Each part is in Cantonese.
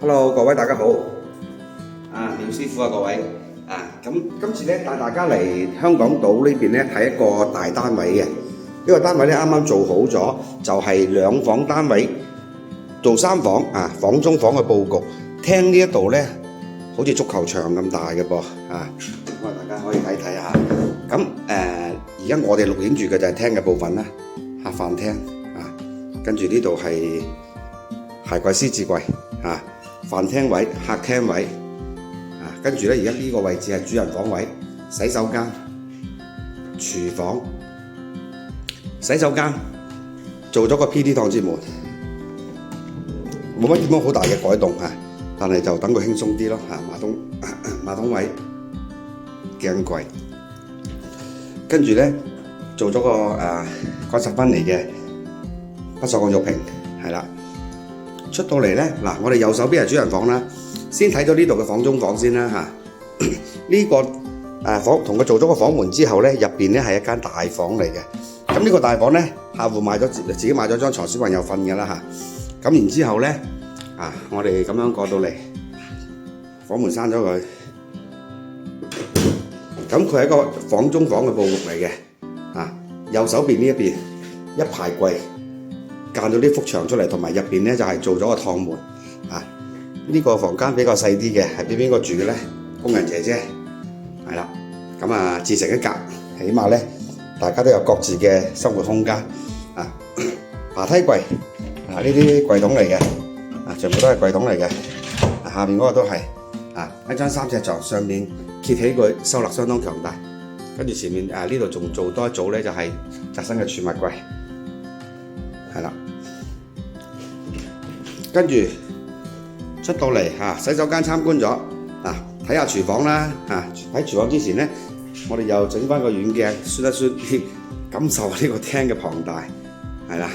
Hello，各位大家好。廖師傅各位。咁今次咧帶大家嚟香港島呢邊咧睇一個大單位嘅。呢個單位咧啱啱做好咗，就係兩房單位，做三房房中房嘅佈局。廳呢一度咧好似足球場咁大嘅噃咁大家可以睇睇下。咁而家我哋錄影住嘅就係廳嘅部分啦，客飯廳跟住呢度係鞋櫃、獅子櫃飯廳位、客廳位跟住咧而家呢個位置係主人房位、洗手間、廚房、洗手間做咗個 PD 檔節門，冇乜點樣好大嘅改動但係就等佢輕鬆啲咯馬桶位、鏡櫃，跟住咧做咗個乾濕分離嘅不鏽鋼浴屏，係啦。出到嚟咧，我哋右手邊係主人房啦，先睇咗呢度嘅房中房先啦呢個房同佢做咗個房門之後咧，入邊咧係一間大房嚟嘅。咁呢個大房咧，客戶自己買咗張床，小朋友瞓嘅啦咁然之後咧，我哋咁樣過到嚟，房門閂咗佢。咁佢係一個房中房嘅佈局嚟嘅右手邊呢一邊一排櫃。間咗啲幅牆出嚟，同埋入邊咧就係做咗個趟門呢個房間比較細啲嘅，係俾邊個住嘅咧？工人姐姐係啦，咁自成一格，起碼咧大家都有各自嘅生活空間爬梯櫃呢啲櫃桶嚟嘅全部都係櫃桶嚟嘅下面嗰個都係一張3尺床，上面揭起佢收納相當強大，跟住前面呢度仲做多一組咧，就係窄身嘅儲物櫃係啦。跟住出到嚟洗手間參觀咗睇下廚房啦喺廚房之前咧，我哋又整翻個遠鏡酸一酸，感受呢個廳嘅龐大係啦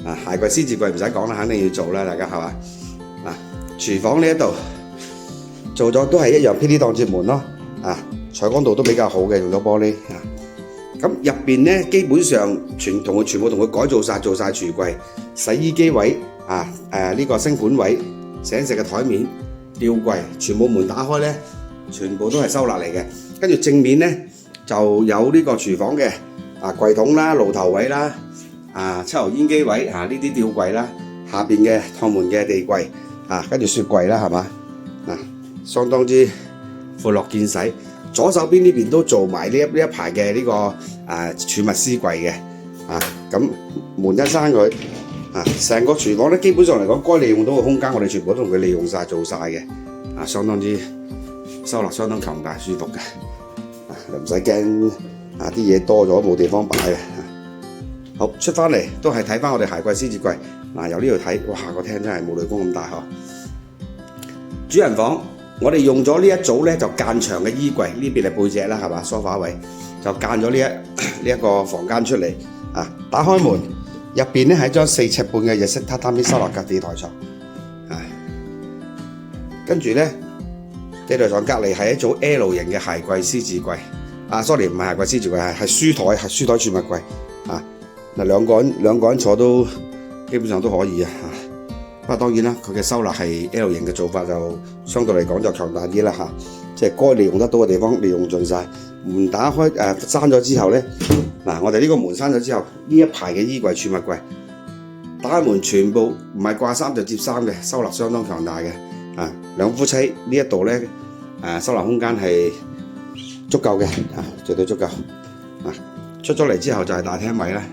鞋櫃、獅子櫃唔使講啦，肯定要做啦，大家係嘛廚房呢一度做咗都係一樣 PD 檔節門咯採光度都比較好嘅，用咗玻璃咁入邊咧基本上全部同佢改造晒，做晒廚櫃、洗衣機位呢個升盤位、醒食嘅台面、吊櫃，全部門打開咧，全部都係收納嚟嘅。跟住正面咧就有呢個廚房嘅櫃桶啦、爐頭位啦、抽油煙機位呢啲吊櫃啦，下邊嘅趟門嘅地櫃跟住雪櫃啦，係嘛相當之闊落見使。左手邊呢邊都做埋呢一排嘅呢個儲物絲櫃嘅咁門一閂佢成個廚房咧，基本上嚟講該利用到嘅空間，我哋全部都同佢利用晒做晒嘅相當之收納相當強大舒服嘅又唔使驚啲嘢多咗冇地方擺嘅好出翻嚟都係睇翻我哋鞋櫃、獅子櫃由呢度睇，哇個廳真係冇雷公咁大主人房我哋用咗呢一組咧就間長嘅衣櫃，呢邊係背脊啦，係嘛梳化位就間咗呢一個房間出嚟打開門入邊咧係一張4尺半嘅日式榻榻米收納格地台床跟住咧地台床隔離係一組 L 型嘅鞋櫃、獅子櫃sorry 唔係鞋櫃、獅子櫃係書台儲物櫃兩個人坐都基本上都可以不過當然啦，佢嘅收納係 L 型嘅做法就相對嚟講就強大啲啦即係該利用得到嘅地方利用盡晒。門打開閂咗之後咧，我哋呢個門閂咗之後，呢一排嘅衣櫃、儲物櫃打開門全部唔係掛衫就接衫嘅，收納相當強大嘅兩夫妻呢一度咧收納空間係足夠嘅絕對足夠出咗嚟之後就係大廳位啦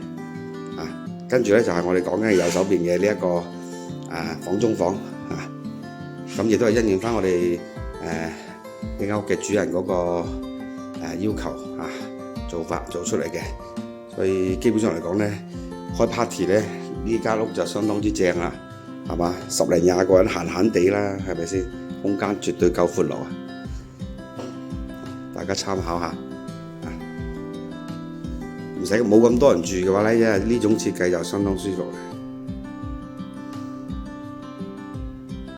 跟住咧就係我哋講緊右手邊嘅呢一個房中房咁亦都係因應翻我哋呢間屋嘅主人嗰個要求做法做出嚟嘅，所以基本上嚟講咧，開 party 咧呢間屋就相當之正啦，係嘛，10零20個人閒閒地啦，係咪先？空間絕對夠闊落大家參考下唔使冇咁多人住嘅話咧，因為呢種設計就相當舒服。